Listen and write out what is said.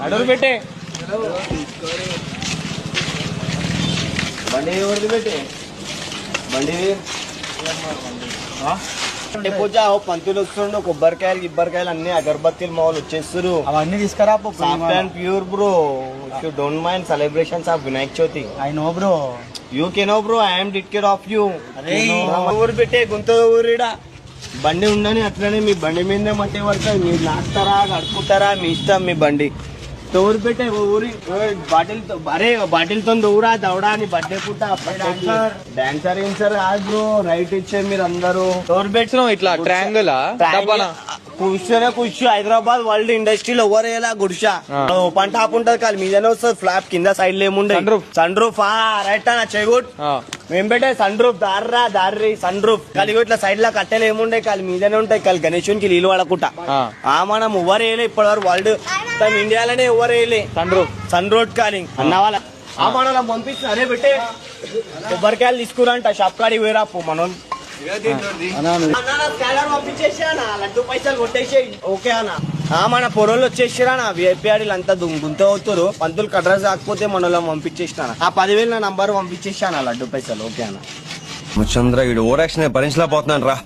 అడుగు పెట్టే బండి ఎవరిది పెట్టే బండి పూజ పంతులు వస్తుండు కొబ్బరికాయలు గిబ్బరికాయలు అన్ని అగరబత్తీలు మామూలు వచ్చేస్తారు అవన్నీ తీసుకురా pure bro don't mind celebrations of Vinayaka Chavithi I know bro you canoe bro I'm take care of you ఊరు పెట్టే గుంత ఊరిడా బండి ఉండని అట్లనే మీ బండి మీదే మట్టి పడతాయి మీరు నాటుతారా కడుపుతారా మీ ఇష్టం మీ బండి ఊరు పెట్టే ఊరి బాటిల్ తో అరే బాటిల్ తో దూరా దౌడా అని బర్త్డే పుట్ట డాన్సర్ ఏం సార్ కాదు బ్రో రైట్ ఇచ్చే మీరు అందరూ డోర్ పెట్టినావు ఇట్లా ట్రయాంగిల్ కూర్చోనే కూర్చో హైదరాబాద్ వరల్డ్ ఇండస్ట్రీలో ఎవరు ఎలా గుడిసా ఓపెన్ టాప్ ఉంటది కాదు మీదనే వస్తుంది ఫ్లాప్ కింద సైడ్ లో ఏముండే సన్ రూఫ్ రైట్ అన్న చేయగొట్ మేము పెట్టే సన్ రూఫ్ దారి సన్ రూఫ్ కలిగి ఇట్లా సైడ్ లో కట్టెలు ఏముండే కాదు మీదనే ఉంటాయి కాదు గణేశునికి నీళ్ళు పడకుండా మనం ఎవరు వేయలే ఇప్పటి వరకు వరల్డ్ ఇండియాలోనే ఎవరు వేయలే సన్ రోడ్ కాలి అన్న వాళ్ళ మన పంపిస్తున్నా అరే పెట్టే కొబ్బరికాయలు తీసుకురంట షాప్ కాడికి వేరాపు మనం లడ్డు పైసలు కొట్టేసి ఓకే అన్న మన పొరలు వచ్చేసిరా విఐపీ ఆడిలు అంతా గుంత అవుతారు పంతులు అడ్రస్ కాకపోతే మనలో పంపించేసిన ఆ 10,000 నా నంబర్ పంపించేసాను లడ్డు పైసలు ఓకే అన్న చంద్ర ఈడు ఓవర్ యాక్షన్ భరించలేకపోతున్నాను రా.